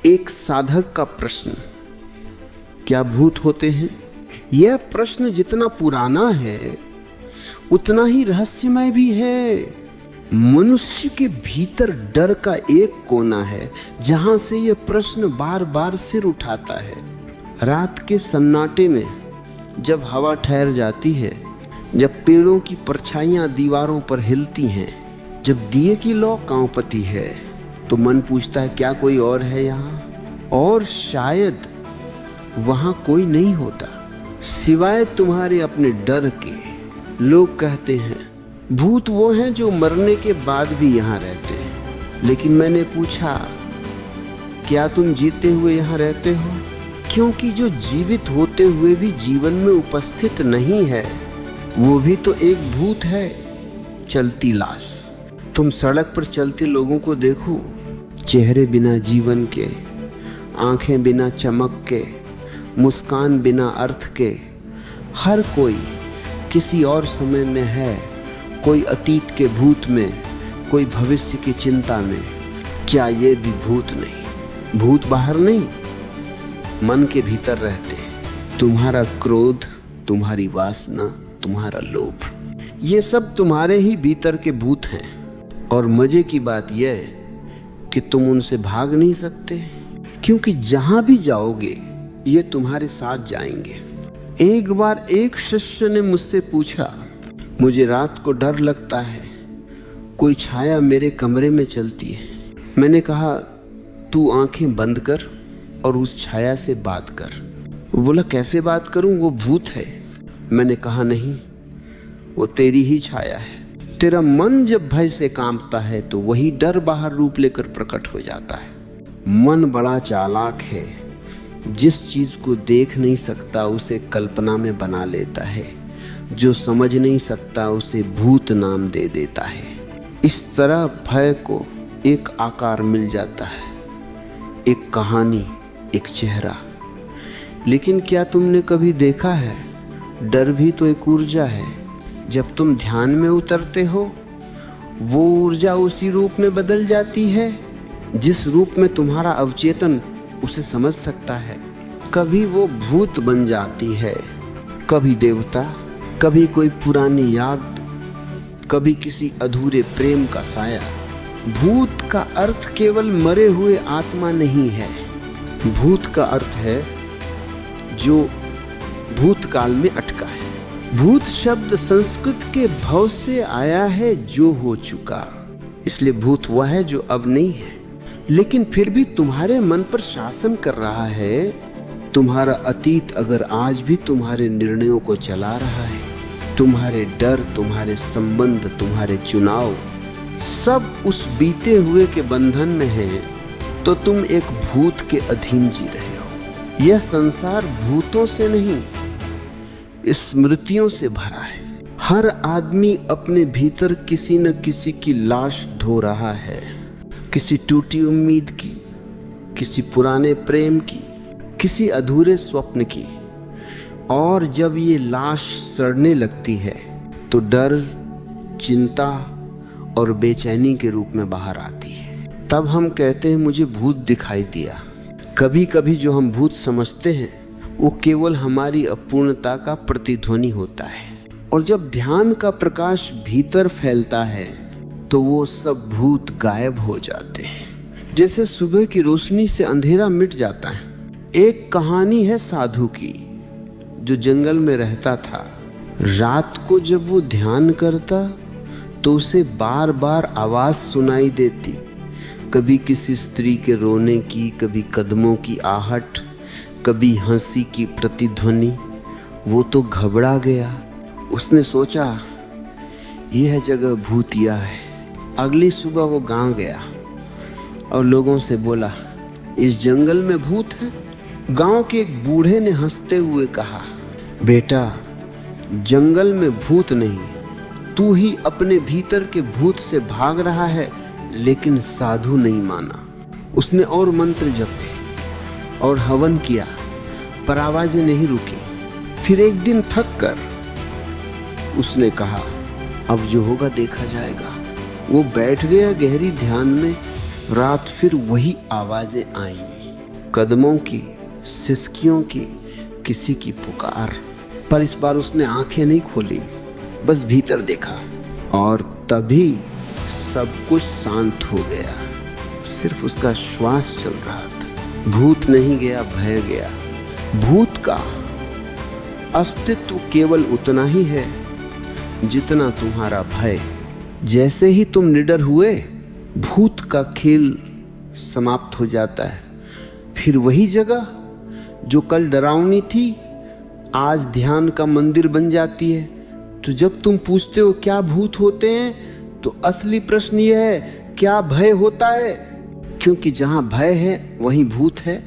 एक साधक का प्रश्न, क्या भूत होते हैं? यह प्रश्न जितना पुराना है उतना ही रहस्यमय भी है। मनुष्य के भीतर डर का एक कोना है जहां से यह प्रश्न बार बार सिर उठाता है। रात के सन्नाटे में जब हवा ठहर जाती है, जब पेड़ों की परछाइयां दीवारों पर हिलती हैं, जब दिए की लौ कांपती है, तो मन पूछता है क्या कोई और है यहाँ? और शायद वहां कोई नहीं होता सिवाय तुम्हारे अपने डर के। लोग कहते हैं भूत वो हैं जो मरने के बाद भी यहाँ रहते हैं, लेकिन मैंने पूछा क्या तुम जीते हुए यहाँ रहते हो? क्योंकि जो जीवित होते हुए भी जीवन में उपस्थित नहीं है वो भी तो एक भूत है, चलती लाश। तुम सड़क पर चलते लोगों को देखो, चेहरे बिना जीवन के, आंखें बिना चमक के, मुस्कान बिना अर्थ के। हर कोई किसी और समय में है, कोई अतीत के भूत में, कोई भविष्य की चिंता में। क्या ये भी भूत नहीं? भूत बाहर नहीं, मन के भीतर रहते हैं। तुम्हारा क्रोध, तुम्हारी वासना, तुम्हारा लोभ, ये सब तुम्हारे ही भीतर के भूत हैं। और मजे की बात यह कि तुम उनसे भाग नहीं सकते, क्योंकि जहां भी जाओगे ये तुम्हारे साथ जाएंगे। एक बार एक शिष्य ने मुझसे पूछा, मुझे रात को डर लगता है, कोई छाया मेरे कमरे में चलती है। मैंने कहा तू आंखें बंद कर और उस छाया से बात कर। वो बोला कैसे बात करूं, वो भूत है। मैंने कहा नहीं, वो तेरी ही छाया है। तेरा मन जब भय से कांपता है तो वही डर बाहर रूप लेकर प्रकट हो जाता है। मन बड़ा चालाक है, जिस चीज को देख नहीं सकता उसे कल्पना में बना लेता है, जो समझ नहीं सकता उसे भूत नाम दे देता है। इस तरह भय को एक आकार मिल जाता है, एक कहानी, एक चेहरा। लेकिन क्या तुमने कभी देखा है, डर भी तो एक ऊर्जा है। जब तुम ध्यान में उतरते हो वो ऊर्जा उसी रूप में बदल जाती है जिस रूप में तुम्हारा अवचेतन उसे समझ सकता है। कभी वो भूत बन जाती है, कभी देवता, कभी कोई पुरानी याद, कभी किसी अधूरे प्रेम का साया। भूत का अर्थ केवल मरे हुए आत्मा नहीं है, भूत का अर्थ है जो भूतकाल में अटका है। भूत शब्द संस्कृत के भव से आया है, जो हो चुका। इसलिए भूत वह है जो अब नहीं है, लेकिन फिर भी तुम्हारे मन पर शासन कर रहा है। तुम्हारा अतीत अगर आज भी तुम्हारे निर्णयों को चला रहा है, तुम्हारे डर, तुम्हारे संबंध, तुम्हारे चुनाव सब उस बीते हुए के बंधन में है, तो तुम एक भूत के अधीन जी रहे हो। यह संसार भूतों से नहीं, स्मृतियों से भरा है। हर आदमी अपने भीतर किसी न किसी की लाश ढो रहा है, किसी टूटी उम्मीद की, किसी पुराने प्रेम की, किसी अधूरे स्वप्न की। और जब ये लाश सड़ने लगती है तो डर, चिंता और बेचैनी के रूप में बाहर आती है। तब हम कहते हैं मुझे भूत दिखाई दिया। कभी कभी जो हम भूत समझते हैं वो केवल हमारी अपूर्णता का प्रतिध्वनि होता है। और जब ध्यान का प्रकाश भीतर फैलता है तो वो सब भूत गायब हो जाते हैं, जैसे सुबह की रोशनी से अंधेरा मिट जाता है। एक कहानी है साधु की जो जंगल में रहता था। रात को जब वो ध्यान करता तो उसे बार बार आवाज सुनाई देती, कभी किसी स्त्री के रोने की, कभी कदमों की आहट, कभी हंसी की प्रतिध्वनि। वो तो घबरा गया। उसने सोचा यह जगह भूतिया है। अगली सुबह वो गांव गया और लोगों से बोला इस जंगल में भूत है। गांव के एक बूढ़े ने हंसते हुए कहा, बेटा जंगल में भूत नहीं, तू ही अपने भीतर के भूत से भाग रहा है, लेकिन साधु नहीं माना। उसने और मंत्र जपे और हवन किया, पर आवाजें नहीं रुकी। फिर एक दिन थक कर उसने कहा अब जो होगा देखा जाएगा। वो बैठ गया गहरी ध्यान में। रात फिर वही आवाजें आई। कदमों की, सिसकियों की, किसी की पुकार। पर इस बार उसने आंखें नहीं खोली, बस भीतर देखा और तभी सब कुछ शांत हो गया। सिर्फ उसका श्वास चल रहा था। भूत नहीं गया, भय गया। भूत का अस्तित्व केवल उतना ही है जितना तुम्हारा भय। जैसे ही तुम निडर हुए, भूत का खेल समाप्त हो जाता है। फिर वही जगह जो कल डरावनी थी, आज ध्यान का मंदिर बन जाती है। तो जब तुम पूछते हो क्या भूत होते हैं, तो असली प्रश्न यह है, क्या भय होता है? क्योंकि जहां भय है वहीं भूत है।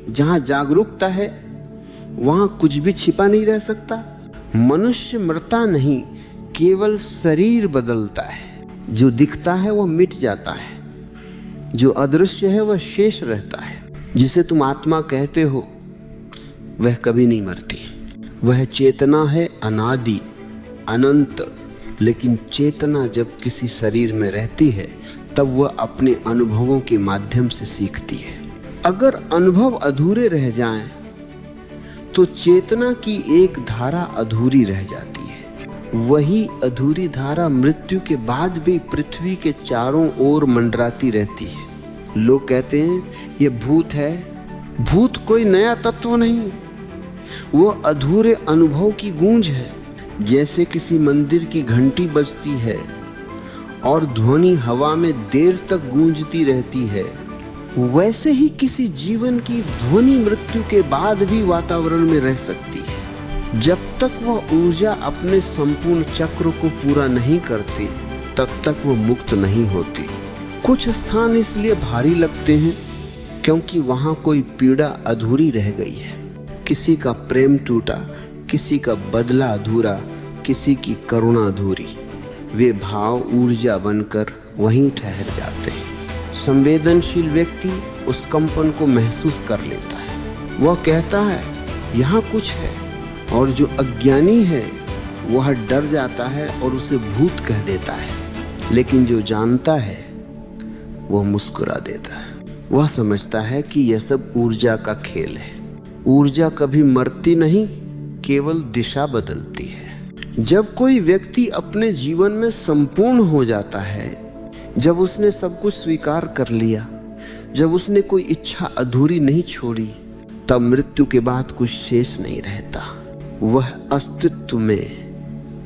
जहां जागरूकता है वहां कुछ भी छिपा नहीं रह सकता। मनुष्य मरता नहीं, केवल शरीर बदलता है। जो दिखता है वह मिट जाता है, जो अदृश्य है वह शेष रहता है। जिसे तुम आत्मा कहते हो वह कभी नहीं मरती। वह चेतना है, अनादि, अनंत। लेकिन चेतना जब किसी शरीर में रहती है तब वह अपने अनुभवों के माध्यम से सीखती है। अगर अनुभव अधूरे रह जाएं, तो चेतना की एक धारा अधूरी रह जाती है। वही अधूरी धारा मृत्यु के बाद भी पृथ्वी के चारों ओर मंडराती रहती है। लोग कहते हैं ये भूत है। भूत कोई नया तत्व नहीं, वो अधूरे अनुभव की गूंज है। जैसे किसी मंदिर की घंटी बजती है और ध्वनि हवा में देर तक गूंजती रहती है, वैसे ही किसी जीवन की ध्वनि मृत्यु के बाद भी वातावरण में रह सकती है। जब तक वह ऊर्जा अपने संपूर्ण चक्र को पूरा नहीं करती, तब तक वो मुक्त नहीं होती। कुछ स्थान इसलिए भारी लगते हैं क्योंकि वहां कोई पीड़ा अधूरी रह गई है। किसी का प्रेम टूटा, किसी का बदला अधूरा, किसी की करुणा अधूरी। वे भाव ऊर्जा बनकर वहीं ठहर जाते हैं। संवेदनशील व्यक्ति उस कंपन को महसूस कर लेता है। वह कहता है यहाँ कुछ है, और जो अज्ञानी है वह डर जाता है और उसे भूत कह देता है। लेकिन जो जानता है वह मुस्कुरा देता है। वह समझता है कि यह सब ऊर्जा का खेल है। ऊर्जा कभी मरती नहीं, केवल दिशा बदलती है। जब कोई व्यक्ति अपने जीवन में संपूर्ण हो जाता है, जब उसने सब कुछ स्वीकार कर लिया, जब उसने कोई इच्छा अधूरी नहीं छोड़ी, तब मृत्यु के बाद कुछ शेष नहीं रहता। वह अस्तित्व में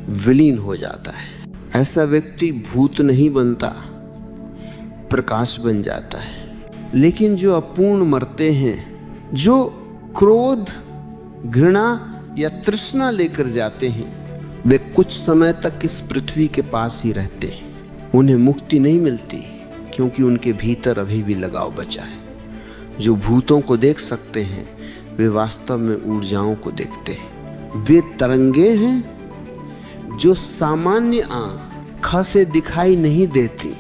विलीन हो जाता है। ऐसा व्यक्ति भूत नहीं बनता, प्रकाश बन जाता है। लेकिन जो अपूर्ण मरते हैं, जो क्रोध, घृणा या तृष्णा लेकर जाते हैं, वे कुछ समय तक इस पृथ्वी के पास ही रहते हैं। उन्हें मुक्ति नहीं मिलती क्योंकि उनके भीतर अभी भी लगाव बचा है। जो भूतों को देख सकते हैं वे वास्तव में ऊर्जाओं को देखते हैं। वे तरंगे हैं जो सामान्य आंख से दिखाई नहीं देती,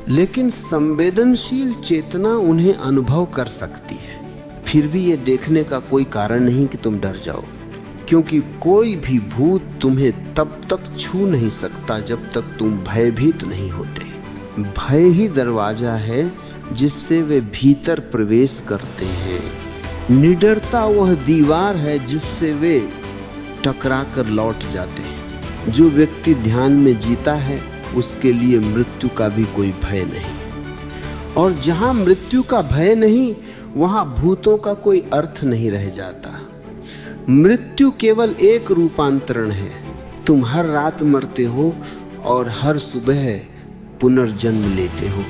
लेकिन संवेदनशील चेतना उन्हें अनुभव कर सकती है। फिर भी ये देखने का कोई कारण नहीं कि तुम डर जाओ, क्योंकि कोई भी भूत तुम्हें तब तक छू नहीं सकता जब तक तुम भयभीत नहीं होते। भय ही दरवाजा है जिससे वे भीतर प्रवेश करते हैं। निडरता वह दीवार है जिससे वे टकरा कर लौट जाते हैं। जो व्यक्ति ध्यान में जीता है उसके लिए मृत्यु का भी कोई भय नहीं, और जहां मृत्यु का भय नहीं वहां भूतों का कोई अर्थ नहीं रह जाता। मृत्यु केवल एक रूपांतरण है। तुम हर रात मरते हो और हर सुबह पुनर्जन्म लेते हो।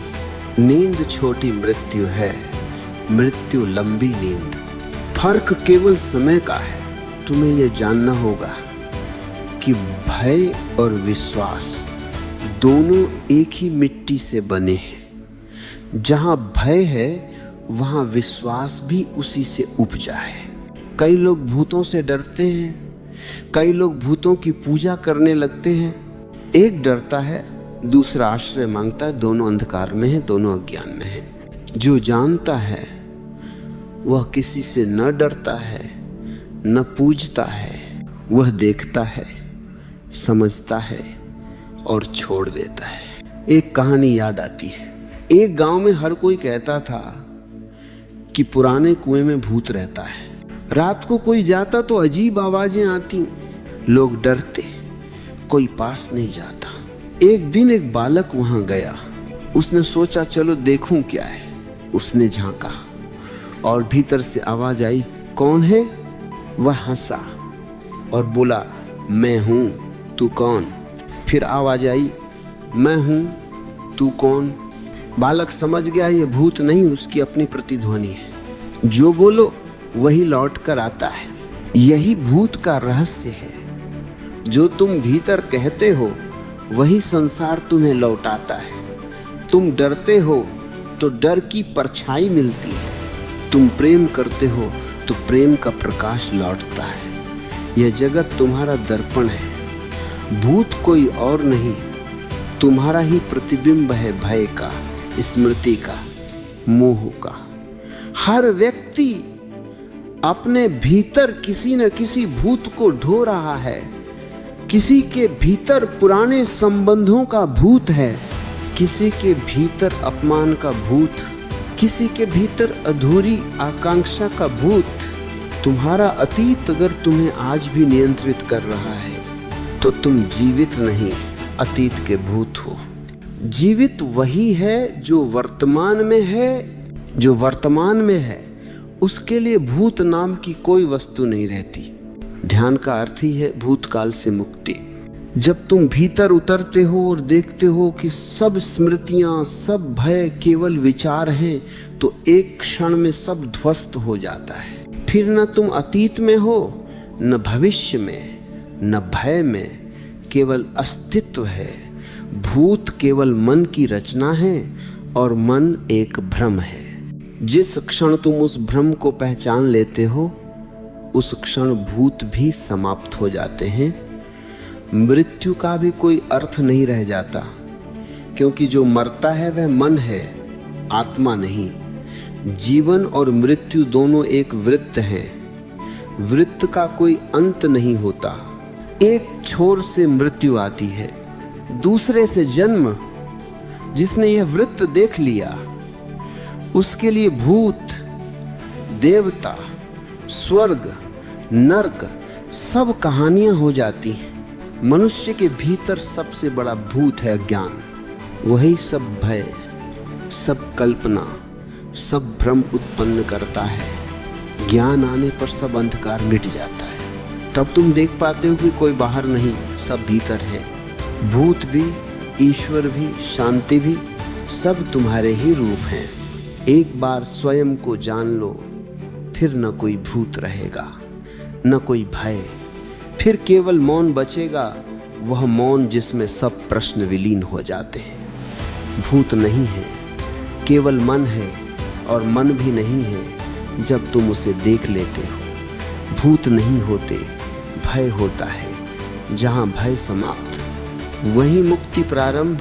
नींद छोटी मृत्यु है, मृत्यु लंबी नींद। फर्क केवल समय का है। तुम्हें यह जानना होगा कि भय और विश्वास दोनों एक ही मिट्टी से बने हैं। जहां भय है वहां विश्वास भी उसी से उपजा है। कई लोग भूतों से डरते हैं, कई लोग भूतों की पूजा करने लगते हैं। एक डरता है, दूसरा आश्रय मांगता है। दोनों अंधकार में है, दोनों अज्ञान में है। जो जानता है वह किसी से न डरता है, न पूजता है। वह देखता है, समझता है और छोड़ देता है। एक कहानी याद आती है। एक गांव में हर कोई कहता था कि पुराने कुएं में भूत रहता है। रात को कोई जाता तो अजीब आवाजें आती, लोग डरते, कोई पास नहीं जाता। एक दिन एक बालक वहां गया, उसने सोचा चलो देखूं क्या है। उसने झांका और भीतर से आवाज आई, कौन है? वह हंसा और बोला, मैं हूं, तू कौन? फिर आवाज आई, मैं हूं, तू कौन? बालक समझ गया ये भूत नहीं, उसकी अपनी प्रतिध्वनि है। जो बोलो वही लौट कर आता है। यही भूत का रहस्य है। जो तुम भीतर कहते हो वही संसार तुम्हें लौटाता है। तुम डरते हो तो डर की परछाई मिलती है। तुम प्रेम करते हो तो प्रेम का प्रकाश लौटता है। यह जगत तुम्हारा दर्पण है। भूत कोई और नहीं, तुम्हारा ही प्रतिबिंब है, भय का, स्मृति का, मोह का। हर व्यक्ति अपने भीतर किसी न किसी भूत को ढो रहा है। किसी के भीतर पुराने संबंधों का भूत है, किसी के भीतर अपमान का भूत, किसी के भीतर अधूरी आकांक्षा का भूत। तुम्हारा अतीत अगर तुम्हें आज भी नियंत्रित कर रहा है तो तुम जीवित नहीं, अतीत के भूत हो। जीवित वही है जो वर्तमान में है। जो वर्तमान में है उसके लिए भूत नाम की कोई वस्तु नहीं रहती। ध्यान का अर्थ ही है भूतकाल से मुक्ति। जब तुम भीतर उतरते हो और देखते हो कि सब स्मृतियां, सब भय केवल विचार हैं, तो एक क्षण में सब ध्वस्त हो जाता है। फिर न तुम अतीत में हो, न भविष्य में, न भय में, केवल अस्तित्व है। भूत केवल मन की रचना है और मन एक भ्रम है। जिस क्षण तुम उस भ्रम को पहचान लेते हो उस क्षण भूत भी समाप्त हो जाते हैं। मृत्यु का भी कोई अर्थ नहीं रह जाता, क्योंकि जो मरता है वह मन है, आत्मा नहीं। जीवन और मृत्यु दोनों एक वृत्त हैं। वृत्त का कोई अंत नहीं होता। एक छोर से मृत्यु आती है, दूसरे से जन्म। जिसने यह वृत्त देख लिया उसके लिए भूत, देवता, स्वर्ग, नरक सब कहानियां हो जाती हैं। मनुष्य के भीतर सबसे बड़ा भूत है अज्ञान। वही सब भय, सब कल्पना, सब भ्रम उत्पन्न करता है। ज्ञान आने पर सब अंधकार मिट जाता है। तब तुम देख पाते हो कि कोई बाहर नहीं, सब भीतर है। भूत भी, ईश्वर भी, शांति भी, सब तुम्हारे ही रूप हैं। एक बार स्वयं को जान लो, फिर न कोई भूत रहेगा, न कोई भय। फिर केवल मौन बचेगा, वह मौन जिसमें सब प्रश्न विलीन हो जाते हैं। भूत नहीं है, केवल मन है, और मन भी नहीं है जब तुम उसे देख लेते हो। भूत नहीं होते, भय होता है। जहां भय समाप्त, वहीं मुक्ति प्रारंभ।